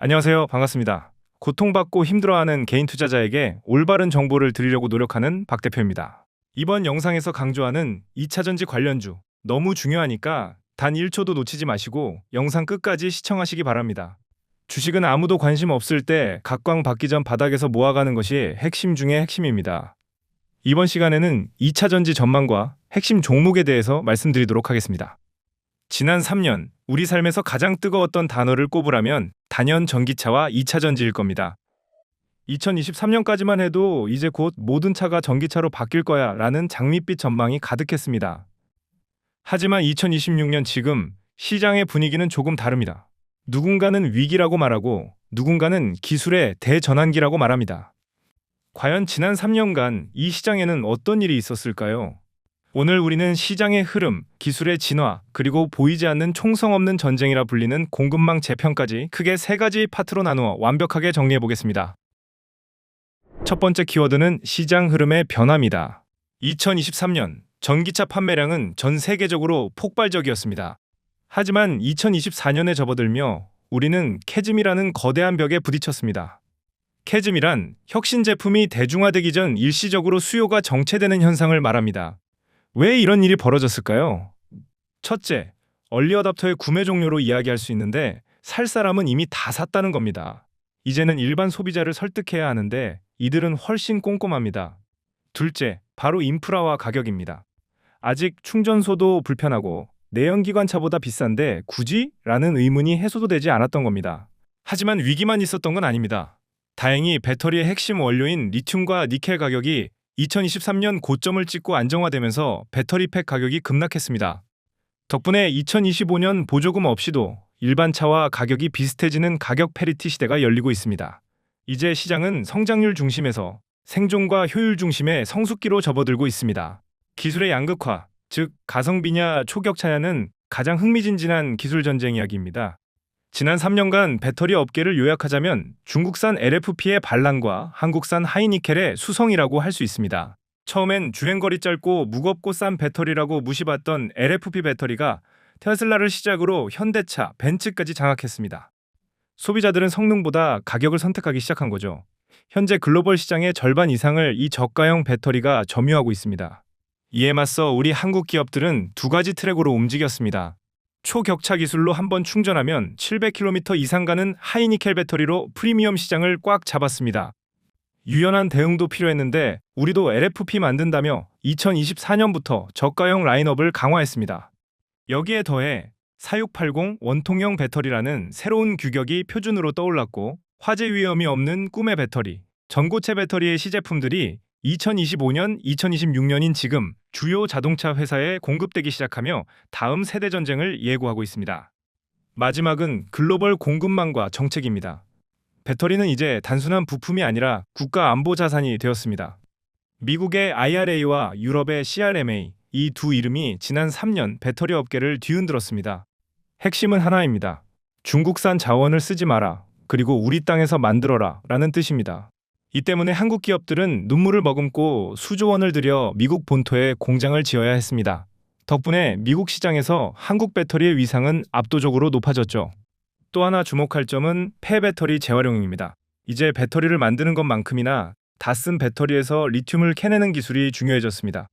안녕하세요. 반갑습니다. 고통받고 힘들어하는 개인 투자자에게 올바른 정보를 드리려고 노력하는 박 대표입니다. 이번 영상에서 강조하는 2차전지 관련주 너무 중요하니까 단 1초도 놓치지 마시고 영상 끝까지 시청하시기 바랍니다. 주식은 아무도 관심 없을 때 각광 받기 전 바닥에서 모아가는 것이 핵심 중의 핵심입니다. 이번 시간에는 2차전지 전망과 핵심 종목에 대해서 말씀드리도록 하겠습니다. 지난 3년 우리 삶에서 가장 뜨거웠던 단어를 꼽으라면 단연 전기차와 2차전지일 겁니다. 2023년까지만 해도 이제 곧 모든 차가 전기차로 바뀔 거야 라는 장밋빛 전망이 가득했습니다. 하지만 2026년 지금 시장의 분위기는 조금 다릅니다. 누군가는 위기라고 말하고 누군가는 기술의 대전환기라고 말합니다. 과연 지난 3년간 이 시장에는 어떤 일이 있었을까요? 오늘 우리는 시장의 흐름, 기술의 진화, 그리고 보이지 않는 총성 없는 전쟁이라 불리는 공급망 재편까지 크게 세 가지 파트로 나누어 완벽하게 정리해 보겠습니다. 첫 번째 키워드는 시장 흐름의 변화입니다. 2023년 전기차 판매량은 전 세계적으로 폭발적이었습니다. 하지만 2024년에 접어들며 우리는 캐즘이라는 거대한 벽에 부딪혔습니다. 캐즘이란 혁신 제품이 대중화되기 전 일시적으로 수요가 정체되는 현상을 말합니다. 왜 이런 일이 벌어졌을까요? 첫째, 얼리 어답터의 구매 종료로 이야기할 수 있는데 살 사람은 이미 다 샀다는 겁니다. 이제는 일반 소비자를 설득해야 하는데 이들은 훨씬 꼼꼼합니다. 둘째, 바로 인프라와 가격입니다. 아직 충전소도 불편하고 내연기관차보다 비싼데 굳이? 라는 의문이 해소도 되지 않았던 겁니다. 하지만 위기만 있었던 건 아닙니다. 다행히 배터리의 핵심 원료인 리튬과 니켈 가격이 2023년 고점을 찍고 안정화되면서 배터리팩 가격이 급락했습니다. 덕분에 2025년 보조금 없이도 일반 차와 가격이 비슷해지는 가격 패리티 시대가 열리고 있습니다. 이제 시장은 성장률 중심에서 생존과 효율 중심의 성숙기로 접어들고 있습니다. 기술의 양극화, 즉 가성비냐 초격차냐는 가장 흥미진진한 기술 전쟁 이야기입니다. 지난 3년간 배터리 업계를 요약하자면 중국산 LFP의 반란과 한국산 하이니켈의 수성이라고 할 수 있습니다. 처음엔 주행거리 짧고 무겁고 싼 배터리라고 무시받던 LFP 배터리가 테슬라를 시작으로 현대차, 벤츠까지 장악했습니다. 소비자들은 성능보다 가격을 선택하기 시작한 거죠. 현재 글로벌 시장의 절반 이상을 이 저가형 배터리가 점유하고 있습니다. 이에 맞서 우리 한국 기업들은 두 가지 트랙으로 움직였습니다. 초격차 기술로 한번 충전하면 700km 이상 가는 하이니켈 배터리로 프리미엄 시장을 꽉 잡았습니다. 유연한 대응도 필요했는데 우리도 LFP 만든다며 2024년부터 저가형 라인업을 강화했습니다. 여기에 더해 4680 원통형 배터리라는 새로운 규격이 표준으로 떠올랐고 화재 위험이 없는 꿈의 배터리, 전고체 배터리의 시제품들이 2025년, 2026년인 지금 주요 자동차 회사에 공급되기 시작하며 다음 세대 전쟁을 예고하고 있습니다. 마지막은 글로벌 공급망과 정책입니다. 배터리는 이제 단순한 부품이 아니라 국가 안보 자산이 되었습니다. 미국의 IRA와 유럽의 CRMA, 이 두 이름이 지난 3년 배터리 업계를 뒤흔들었습니다. 핵심은 하나입니다. 중국산 자원을 쓰지 마라, 그리고 우리 땅에서 만들어라 라는 뜻입니다. 이 때문에 한국 기업들은 눈물을 머금고 수조 원을 들여 미국 본토에 공장을 지어야 했습니다. 덕분에 미국 시장에서 한국 배터리의 위상은 압도적으로 높아졌죠. 또 하나 주목할 점은 폐배터리 재활용입니다. 이제 배터리를 만드는 것만큼이나 다 쓴 배터리에서 리튬을 캐내는 기술이 중요해졌습니다.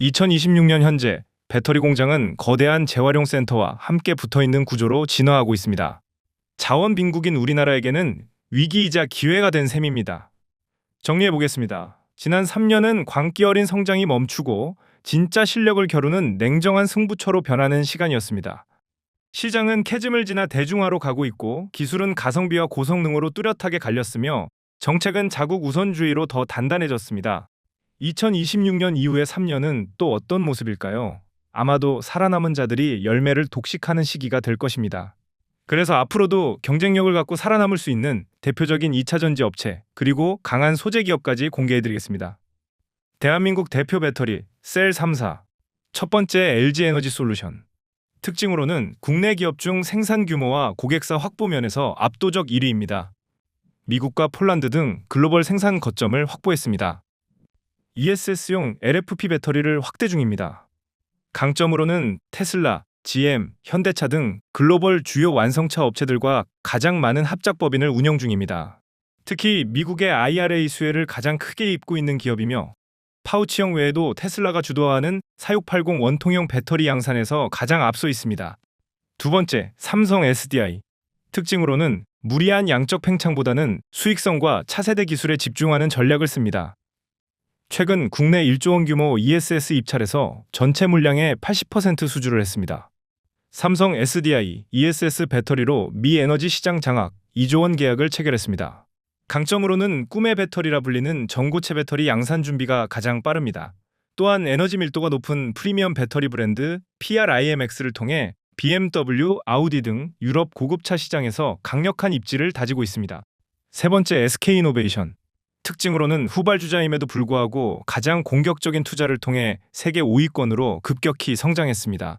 2026년 현재 배터리 공장은 거대한 재활용 센터와 함께 붙어있는 구조로 진화하고 있습니다. 자원 빈국인 우리나라에게는 위기이자 기회가 된 셈입니다. 정리해보겠습니다. 지난 3년은 광기 어린 성장이 멈추고 진짜 실력을 겨루는 냉정한 승부처로 변하는 시간이었습니다. 시장은 캐즘을 지나 대중화로 가고 있고 기술은 가성비와 고성능으로 뚜렷하게 갈렸으며 정책은 자국 우선주의로 더 단단해졌습니다. 2026년 이후의 3년은 또 어떤 모습일까요? 아마도 살아남은 자들이 열매를 독식하는 시기가 될 것입니다. 그래서 앞으로도 경쟁력을 갖고 살아남을 수 있는 대표적인 2차전지 업체, 그리고 강한 소재 기업까지 공개해드리겠습니다. 대한민국 대표 배터리, 셀 3사. 첫 번째 LG에너지솔루션. 특징으로는 국내 기업 중 생산 규모와 고객사 확보 면에서 압도적 1위입니다. 미국과 폴란드 등 글로벌 생산 거점을 확보했습니다. ESS용 LFP 배터리를 확대 중입니다. 강점으로는 테슬라, GM, 현대차 등 글로벌 주요 완성차 업체들과 가장 많은 합작법인을 운영 중입니다. 특히 미국의 IRA 수혜를 가장 크게 입고 있는 기업이며 파우치형 외에도 테슬라가 주도하는 4680 원통형 배터리 양산에서 가장 앞서 있습니다. 두 번째, 삼성 SDI. 특징으로는 무리한 양적 팽창보다는 수익성과 차세대 기술에 집중하는 전략을 씁니다. 최근 국내 1조 원 규모 ESS 입찰에서 전체 물량의 80% 수주를 했습니다. 삼성 SDI ESS 배터리로 미 에너지 시장 장악 2조 원 계약을 체결했습니다. 강점으로는 꿈의 배터리라 불리는 전고체 배터리 양산 준비가 가장 빠릅니다. 또한 에너지 밀도가 높은 프리미엄 배터리 브랜드 PRIMX를 통해 BMW, 아우디 등 유럽 고급차 시장에서 강력한 입지를 다지고 있습니다. 세 번째, SK이노베이션. 특징으로는 후발주자임에도 불구하고 가장 공격적인 투자를 통해 세계 5위권으로 급격히 성장했습니다.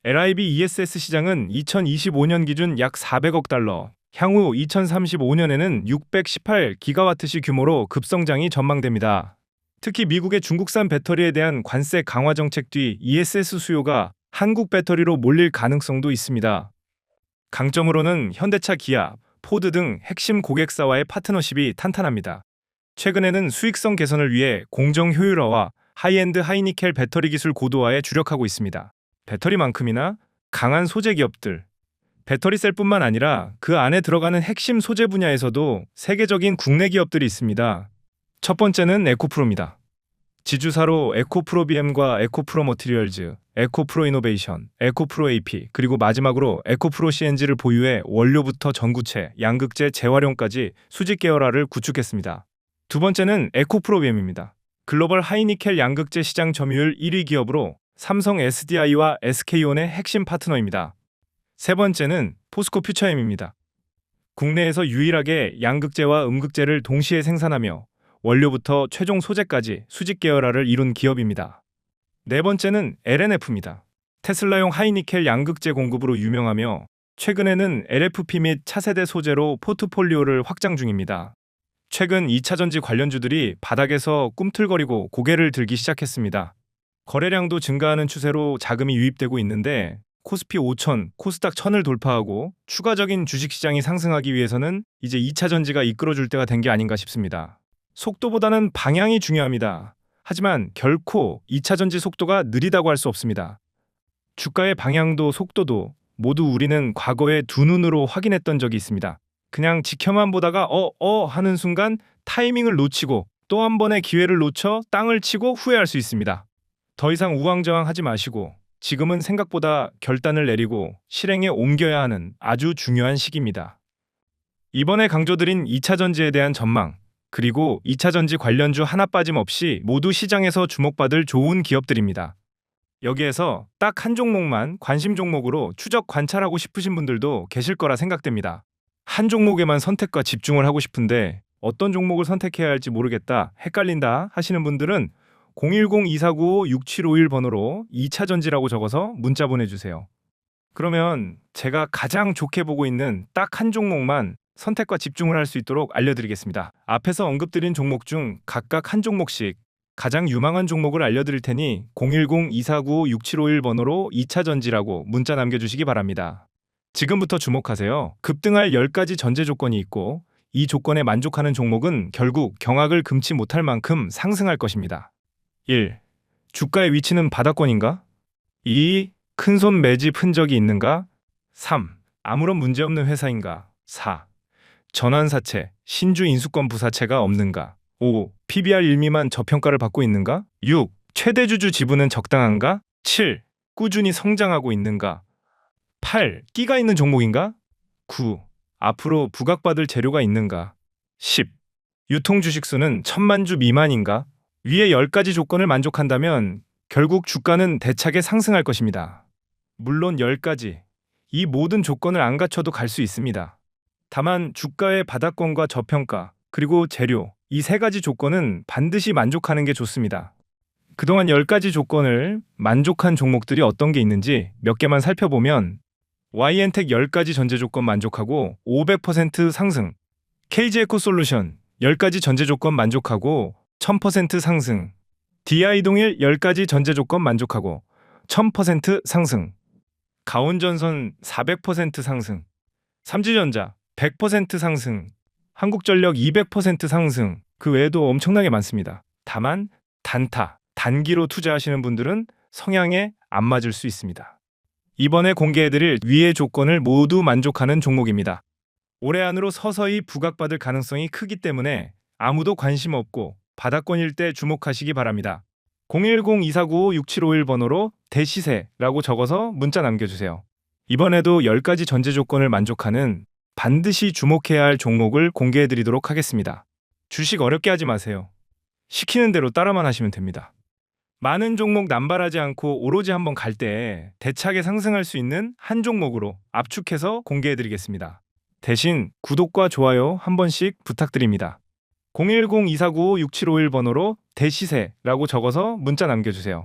LIB ESS 시장은 2025년 기준 약 400억 달러, 향후 2035년에는 618기가와트시 규모로 급성장이 전망됩니다. 특히 미국의 중국산 배터리에 대한 관세 강화 정책 뒤 ESS 수요가 한국 배터리로 몰릴 가능성도 있습니다. 강점으로는 현대차, 기아, 포드 등 핵심 고객사와의 파트너십이 탄탄합니다. 최근에는 수익성 개선을 위해 공정 효율화와 하이엔드 하이니켈 배터리 기술 고도화에 주력하고 있습니다. 배터리만큼이나 강한 소재 기업들. 배터리 셀뿐만 아니라 그 안에 들어가는 핵심 소재 분야에서도 세계적인 국내 기업들이 있습니다. 첫 번째는 에코프로입니다. 지주사로 에코프로 BM과 에코프로 머티리얼즈, 에코프로 이노베이션, 에코프로 AP, 그리고 마지막으로 에코프로 CNG를 보유해 원료부터 전구체, 양극재, 재활용까지 수직 계열화를 구축했습니다. 두 번째는 에코프로 BM입니다. 글로벌 하이니켈 양극재 시장 점유율 1위 기업으로 삼성 SDI와 SK온의 핵심 파트너입니다. 세 번째는 포스코 퓨처엠입니다. 국내에서 유일하게 양극재와 음극재를 동시에 생산하며 원료부터 최종 소재까지 수직 계열화를 이룬 기업입니다. 네 번째는 LNF입니다. 테슬라용 하이니켈 양극재 공급으로 유명하며 최근에는 LFP 및 차세대 소재로 포트폴리오를 확장 중입니다. 최근 2차전지 관련주들이 바닥에서 꿈틀거리고 고개를 들기 시작했습니다. 거래량도 증가하는 추세로 자금이 유입되고 있는데 코스피 5천, 코스닥 1000을 돌파하고 추가적인 주식시장이 상승하기 위해서는 이제 2차전지가 이끌어줄 때가 된 게 아닌가 싶습니다. 속도보다는 방향이 중요합니다. 하지만 결코 2차전지 속도가 느리다고 할 수 없습니다. 주가의 방향도 속도도 모두 우리는 과거에 두 눈으로 확인했던 적이 있습니다. 그냥 지켜만 보다가 하는 순간 타이밍을 놓치고 또 한 번의 기회를 놓쳐 땅을 치고 후회할 수 있습니다. 더 이상 우왕좌왕하지 마시고 지금은 생각보다 결단을 내리고 실행에 옮겨야 하는 아주 중요한 시기입니다. 이번에 강조드린 2차전지에 대한 전망, 그리고 2차전지 관련주 하나 빠짐없이 모두 시장에서 주목받을 좋은 기업들입니다. 여기에서 딱 한 종목만 관심 종목으로 추적 관찰하고 싶으신 분들도 계실 거라 생각됩니다. 한 종목에만 선택과 집중을 하고 싶은데 어떤 종목을 선택해야 할지 모르겠다, 헷갈린다 하시는 분들은 010-2495-6751 번호로 2차전지라고 적어서 문자 보내주세요. 그러면 제가 가장 좋게 보고 있는 딱 한 종목만 선택과 집중을 할 수 있도록 알려드리겠습니다. 앞에서 언급드린 종목 중 각각 한 종목씩 가장 유망한 종목을 알려드릴 테니 010-2495-6751 번호로 2차전지라고 문자 남겨주시기 바랍니다. 지금부터 주목하세요. 급등할 10가지 전제 조건이 있고 이 조건에 만족하는 종목은 결국 경악을 금치 못할 만큼 상승할 것입니다. 1. 주가의 위치는 바닥권인가? 2. 큰손 매집 흔적이 있는가? 3. 아무런 문제없는 회사인가? 4. 전환사채, 신주 인수권 부사채가 없는가? 5. PBR 1미만 저평가를 받고 있는가? 6. 최대주주 지분은 적당한가? 7. 꾸준히 성장하고 있는가? 8. 끼가 있는 종목인가? 9. 앞으로 부각받을 재료가 있는가? 10. 유통 주식수는 1000만 주 미만인가? 위의 10가지 조건을 만족한다면 결국 주가는 대차게 상승할 것입니다. 물론 10가지, 이 모든 조건을 안 갖춰도 갈 수 있습니다. 다만 주가의 바닥권과 저평가, 그리고 재료, 이 3가지 조건은 반드시 만족하는 게 좋습니다. 그동안 10가지 조건을 만족한 종목들이 어떤 게 있는지 몇 개만 살펴보면 YN텍 10가지 전제 조건 만족하고 500% 상승, KG에코솔루션 10가지 전제 조건 만족하고 1000% 상승, DI동일 10가지 전제 조건 만족하고 1000% 상승, 가온전선 400% 상승, 삼지전자 100% 상승, 한국전력 200% 상승, 그 외에도 엄청나게 많습니다. 다만 단타, 단기로 투자하시는 분들은 성향에 안 맞을 수 있습니다. 이번에 공개해드릴 위의 조건을 모두 만족하는 종목입니다. 올해 안으로 서서히 부각받을 가능성이 크기 때문에 아무도 관심 없고 바닥권일 때 주목하시기 바랍니다. 010-2495-6751 번호로 대시세라고 적어서 문자 남겨주세요. 이번에도 10가지 전제 조건을 만족하는 반드시 주목해야 할 종목을 공개해드리도록 하겠습니다. 주식 어렵게 하지 마세요. 시키는 대로 따라만 하시면 됩니다. 많은 종목 남발하지 않고 오로지 한번 갈 때 대차게 상승할 수 있는 한 종목으로 압축해서 공개해드리겠습니다. 대신 구독과 좋아요 한 번씩 부탁드립니다. 010-2495-6751 번호로 대시세라고 적어서 문자 남겨주세요.